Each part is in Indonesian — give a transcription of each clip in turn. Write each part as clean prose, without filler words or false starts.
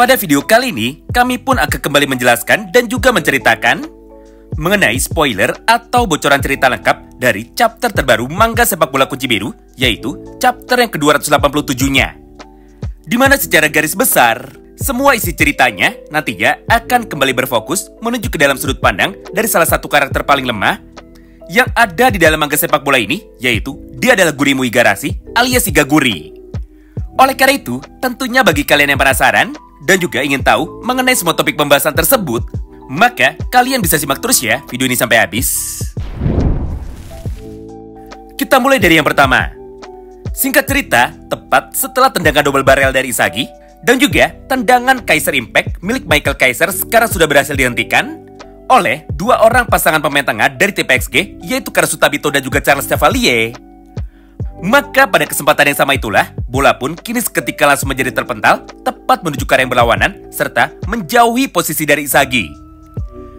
Pada video kali ini, kami pun akan kembali menjelaskan dan juga menceritakan mengenai spoiler atau bocoran cerita lengkap dari chapter terbaru manga sepak bola kunci biru, yaitu chapter yang ke-287-nya. Di mana secara garis besar, semua isi ceritanya nantinya akan kembali berfokus menuju ke dalam sudut pandang dari salah satu karakter paling lemah yang ada di dalam manga sepak bola ini, yaitu dia adalah Gurimu Igarashi alias Igaguri. Oleh karena itu, tentunya bagi kalian yang penasaran dan juga ingin tahu mengenai semua topik pembahasan tersebut, maka kalian bisa simak terus ya video ini sampai habis. Kita mulai dari yang pertama. Singkat cerita, tepat setelah tendangan double barrel dari Isagi dan juga tendangan Kaiser Impact milik Michael Kaiser sekarang sudah berhasil dihentikan oleh dua orang pasangan pemain tengah dari tim PXG, yaitu Karasu Tabito dan juga Charles Chevalier. Maka pada kesempatan yang sama itulah, bola pun kini seketika langsung menjadi terpental tepat menuju ke area berlawanan serta menjauhi posisi dari Isagi.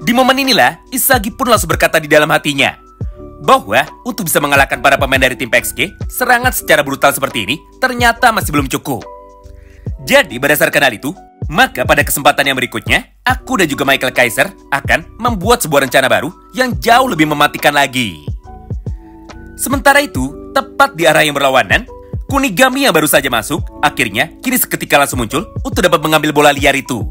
Di momen inilah, Isagi pun langsung berkata di dalam hatinya bahwa untuk bisa mengalahkan para pemain dari tim PXG, serangan secara brutal seperti ini ternyata masih belum cukup. Jadi berdasarkan hal itu, maka pada kesempatan yang berikutnya, aku dan juga Michael Kaiser akan membuat sebuah rencana baru yang jauh lebih mematikan lagi. Sementara itu, tepat di arah yang berlawanan, Kunigami yang baru saja masuk, akhirnya kini seketika langsung muncul untuk dapat mengambil bola liar itu.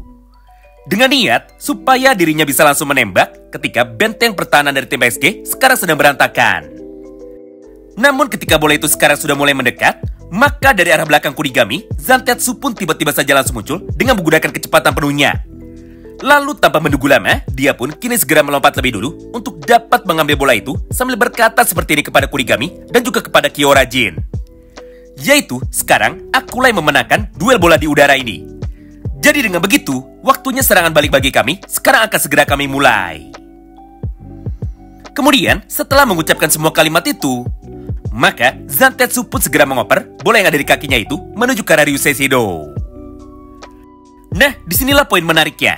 Dengan niat supaya dirinya bisa langsung menembak ketika benteng pertahanan dari tim PSG sekarang sedang berantakan. Namun ketika bola itu sekarang sudah mulai mendekat, maka dari arah belakang Kunigami, Zantetsu pun tiba-tiba saja langsung muncul dengan menggunakan kecepatan penuhnya. Lalu tanpa menunggu lama, dia pun kini segera melompat lebih dulu untuk dapat mengambil bola itu sambil berkata seperti ini kepada Kunigami dan juga kepada Kiora Jin. Yaitu, sekarang akulah yang memenangkan duel bola di udara ini. Jadi dengan begitu, waktunya serangan balik bagi kami, sekarang akan segera kami mulai. Kemudian, setelah mengucapkan semua kalimat itu, maka Zantetsu pun segera mengoper bola yang ada di kakinya itu menuju ke arah Ryusei Shido. Nah, disinilah poin menariknya.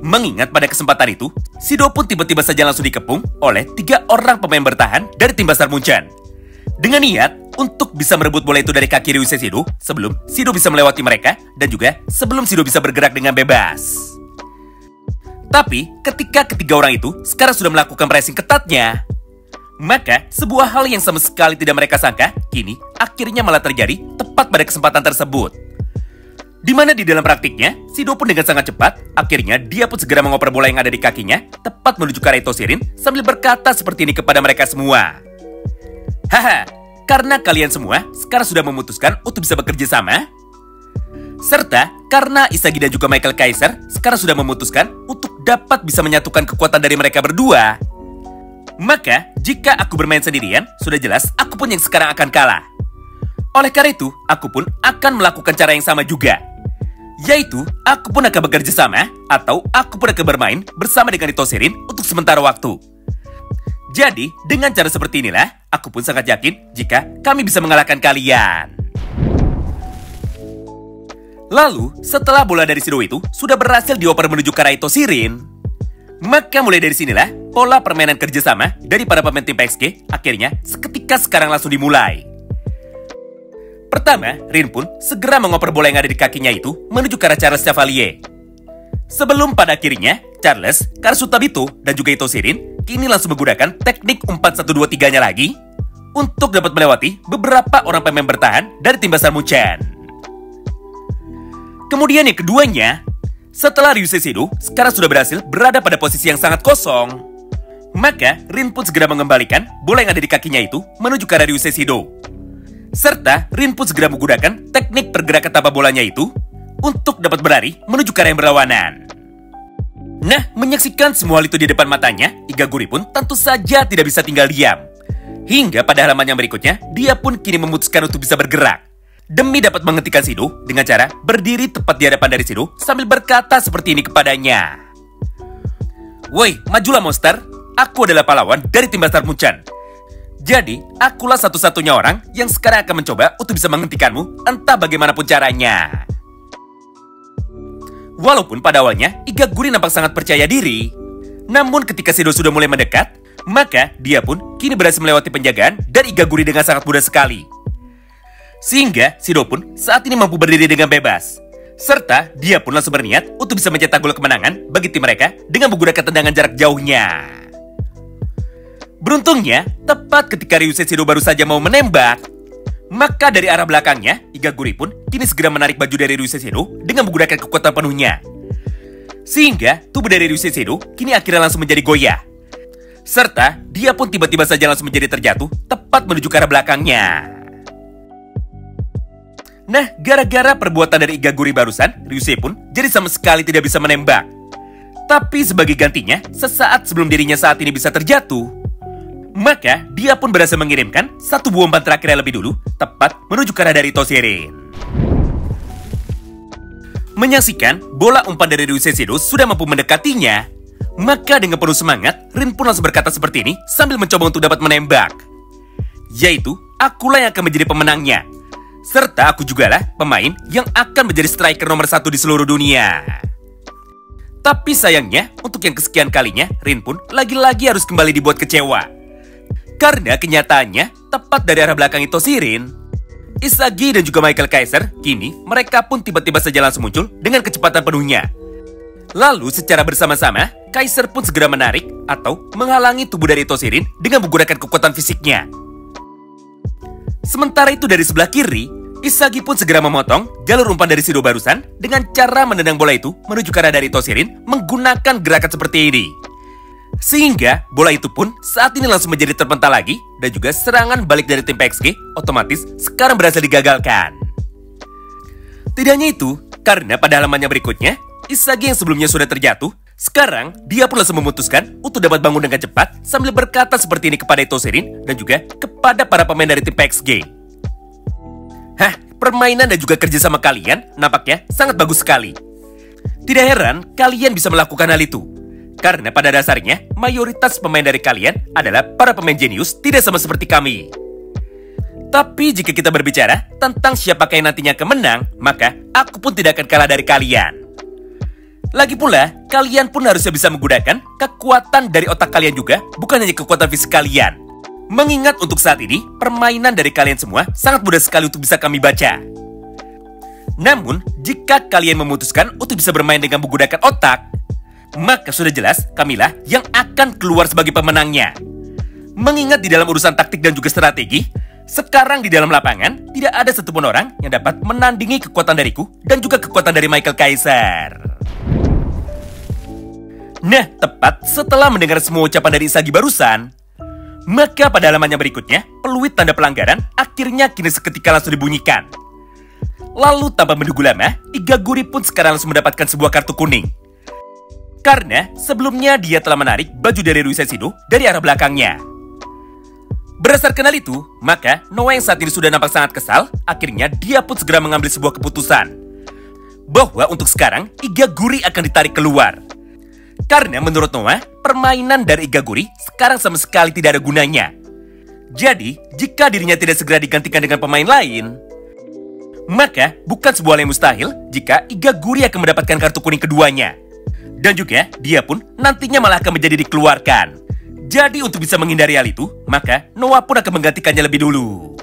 Mengingat pada kesempatan itu, Shido pun tiba-tiba saja langsung dikepung oleh 3 orang pemain bertahan dari tim Basar Munchen. Dengan niat untuk bisa merebut bola itu dari kaki Ryusei Shido sebelum Shido bisa melewati mereka dan juga sebelum Shido bisa bergerak dengan bebas. Tapi ketika ketiga orang itu sekarang sudah melakukan pressing ketatnya, maka sebuah hal yang sama sekali tidak mereka sangka kini akhirnya malah terjadi tepat pada kesempatan tersebut. Di mana di dalam praktiknya, Shido pun dengan sangat cepat, akhirnya dia pun segera mengoper bola yang ada di kakinya tepat menuju ke arah Itoshirin sambil berkata seperti ini kepada mereka semua. Haha, karena kalian semua sekarang sudah memutuskan untuk bisa bekerja sama, serta karena Isagi dan juga Michael Kaiser sekarang sudah memutuskan untuk dapat bisa menyatukan kekuatan dari mereka berdua, maka jika aku bermain sendirian, sudah jelas aku pun yang sekarang akan kalah. Oleh karena itu, aku pun akan melakukan cara yang sama juga, yaitu aku pun akan bekerja sama atau aku pun akan bermain bersama dengan Itoshirin untuk sementara waktu. Jadi, dengan cara seperti inilah, aku pun sangat yakin jika kami bisa mengalahkan kalian. Lalu, setelah bola dari Shido itu sudah berhasil dioper menuju ke arah Itoshirin, maka mulai dari sinilah pola permainan kerjasama dari para pemain tim PSG akhirnya seketika sekarang langsung dimulai. Pertama, Rin pun segera mengoper bola yang ada di kakinya itu menuju ke arah Charles Chevalier. Sebelum pada akhirnya, Charles, Karasu Tabito, dan juga Itoshirin kini langsung menggunakan teknik 4-1-2-3-nya lagi untuk dapat melewati beberapa orang pemain bertahan dari tim Basar Munchen. Kemudian yang keduanya, setelah Ryusei Shido sekarang sudah berhasil berada pada posisi yang sangat kosong, maka Rin pun segera mengembalikan bola yang ada di kakinya itu menuju ke arah Ryusei Shido. Serta Rin pun segera menggunakan teknik pergerakan tapak bolanya itu untuk dapat berlari menuju ke arah yang berlawanan. Nah, menyaksikan semua hal itu di depan matanya, Igaguri pun tentu saja tidak bisa tinggal diam. Hingga pada halaman yang berikutnya, dia pun kini memutuskan untuk bisa bergerak demi dapat menghentikan Shido dengan cara berdiri tepat di hadapan dari Shido sambil berkata seperti ini kepadanya. Woi, majulah monster, aku adalah pahlawan dari tim Basar Munchen. Jadi, akulah satu-satunya orang yang sekarang akan mencoba untuk bisa menghentikanmu entah bagaimanapun caranya. Walaupun pada awalnya Igaguri nampak sangat percaya diri, namun ketika Shido sudah mulai mendekat, maka dia pun kini berhasil melewati penjagaan dari Igaguri dengan sangat mudah sekali. Sehingga Shido pun saat ini mampu berdiri dengan bebas. Serta dia pun langsung berniat untuk bisa mencetak gol kemenangan bagi tim mereka dengan menggunakan tendangan jarak jauhnya. Beruntungnya, tepat ketika Ryusei Shido baru saja mau menembak, maka dari arah belakangnya, Igaguri pun kini segera menarik baju dari Ryusei Shido dengan menggunakan kekuatan penuhnya. Sehingga tubuh dari Ryusei Shido kini akhirnya langsung menjadi goyah. Serta dia pun tiba-tiba saja langsung menjadi terjatuh tepat menuju ke arah belakangnya. Nah, gara-gara perbuatan dari Igaguri barusan, Ryusei pun jadi sama sekali tidak bisa menembak. Tapi sebagai gantinya, sesaat sebelum dirinya saat ini bisa terjatuh, maka dia pun berhasil mengirimkan satu buah umpan terakhirnya lebih dulu, tepat menuju ke arah dari Toshirin. Menyaksikan bola umpan dari Ryusei Shido sudah mampu mendekatinya, maka dengan penuh semangat, Rin pun langsung berkata seperti ini sambil mencoba untuk dapat menembak. Yaitu, akulah yang akan menjadi pemenangnya. Serta aku jugalah pemain yang akan menjadi striker nomor 1 di seluruh dunia. Tapi sayangnya, untuk yang kesekian kalinya, Rin pun lagi-lagi harus kembali dibuat kecewa. Karena kenyataannya, tepat dari arah belakang Toshirin, Isagi dan juga Michael Kaiser, kini mereka pun tiba-tiba saja langsung muncul dengan kecepatan penuhnya. Lalu secara bersama-sama, Kaiser pun segera menarik atau menghalangi tubuh dari Toshirin dengan menggunakan kekuatan fisiknya. Sementara itu dari sebelah kiri, Isagi pun segera memotong jalur umpan dari Shido barusan dengan cara menendang bola itu menuju ke arah dari Toshirin menggunakan gerakan seperti ini. Sehingga bola itu pun saat ini langsung menjadi terpental lagi dan juga serangan balik dari tim PSG otomatis sekarang berhasil digagalkan. Tidak hanya itu, karena pada halamannya berikutnya, Isagi yang sebelumnya sudah terjatuh, sekarang dia pun langsung memutuskan untuk dapat bangun dengan cepat sambil berkata seperti ini kepada Toshirin dan juga kepada para pemain dari tim PSG. Hah, permainan dan juga kerjasama kalian nampaknya sangat bagus sekali. Tidak heran kalian bisa melakukan hal itu. Karena pada dasarnya, mayoritas pemain dari kalian adalah para pemain jenius tidak sama seperti kami. Tapi jika kita berbicara tentang siapakah yang nantinya akan menang, maka aku pun tidak akan kalah dari kalian. Lagi pula, kalian pun harusnya bisa menggunakan kekuatan dari otak kalian juga, bukan hanya kekuatan fisik kalian. Mengingat untuk saat ini, permainan dari kalian semua sangat mudah sekali untuk bisa kami baca. Namun, jika kalian memutuskan untuk bisa bermain dengan menggunakan otak, maka sudah jelas kamilah yang akan keluar sebagai pemenangnya. Mengingat di dalam urusan taktik dan juga strategi, sekarang di dalam lapangan tidak ada satupun orang yang dapat menandingi kekuatan dariku dan juga kekuatan dari Michael Kaiser. Nah, tepat setelah mendengar semua ucapan dari Isagi barusan, maka pada halamannya berikutnya, peluit tanda pelanggaran akhirnya kini seketika langsung dibunyikan. Lalu tanpa menunggu lama, Igaguri pun sekarang langsung mendapatkan sebuah kartu kuning. Karena sebelumnya dia telah menarik baju dari Ryusei Shido dari arah belakangnya. Berdasarkan hal itu, maka Noah yang saat ini sudah nampak sangat kesal, akhirnya dia pun segera mengambil sebuah keputusan. Bahwa untuk sekarang, Igaguri akan ditarik keluar. Karena menurut Noah, permainan dari Igaguri sekarang sama sekali tidak ada gunanya. Jadi, jika dirinya tidak segera digantikan dengan pemain lain, maka bukan sebuah hal yang mustahil jika Igaguri akan mendapatkan kartu kuning keduanya. Dan juga, dia pun nantinya malah akan menjadi dikeluarkan. Jadi untuk bisa menghindari hal itu, maka Noah pun akan menggantikannya lebih dulu.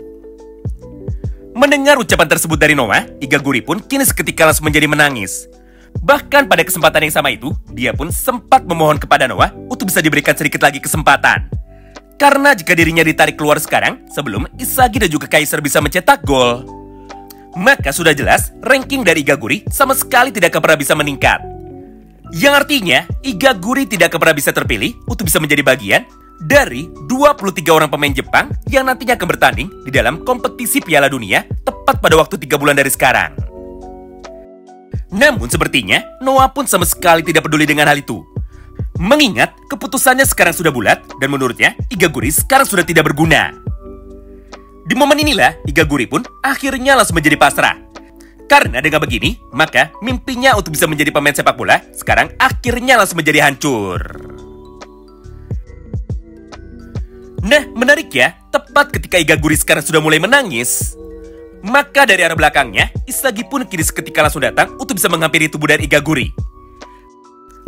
Mendengar ucapan tersebut dari Noah, Igaguri pun kini seketika langsung menjadi menangis. Bahkan pada kesempatan yang sama itu, dia pun sempat memohon kepada Noah untuk bisa diberikan sedikit lagi kesempatan. Karena jika dirinya ditarik keluar sekarang, sebelum Isagi dan juga Kaiser bisa mencetak gol, maka sudah jelas ranking dari Igaguri sama sekali tidak akan pernah bisa meningkat. Yang artinya, Igaguri tidak akan pernah bisa terpilih untuk bisa menjadi bagian dari 23 orang pemain Jepang yang nantinya akan bertanding di dalam kompetisi Piala Dunia tepat pada waktu 3 bulan dari sekarang. Namun sepertinya, Noah pun sama sekali tidak peduli dengan hal itu. Mengingat keputusannya sekarang sudah bulat dan menurutnya Igaguri sekarang sudah tidak berguna. Di momen inilah, Igaguri pun akhirnya langsung menjadi pasrah. Karena dengan begini, maka mimpinya untuk bisa menjadi pemain sepak bola sekarang akhirnya langsung menjadi hancur. Nah, menarik ya, tepat ketika Igaguri sekarang sudah mulai menangis, maka dari arah belakangnya, Isagi pun kini seketika langsung datang untuk bisa menghampiri tubuh dari Igaguri.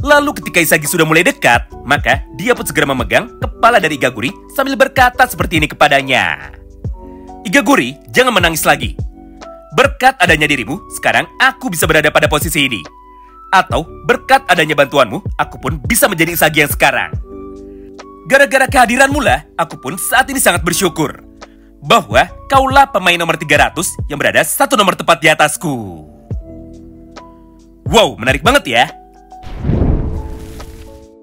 Lalu ketika Isagi sudah mulai dekat, maka dia pun segera memegang kepala dari Igaguri sambil berkata seperti ini kepadanya. Igaguri, jangan menangis lagi. Berkat adanya dirimu, sekarang aku bisa berada pada posisi ini. Atau berkat adanya bantuanmu, aku pun bisa menjadi Isagi yang sekarang. Gara-gara kehadiranmu lah, aku pun saat ini sangat bersyukur bahwa kaulah pemain nomor 300 yang berada satu nomor tepat di atasku. Wow, menarik banget ya.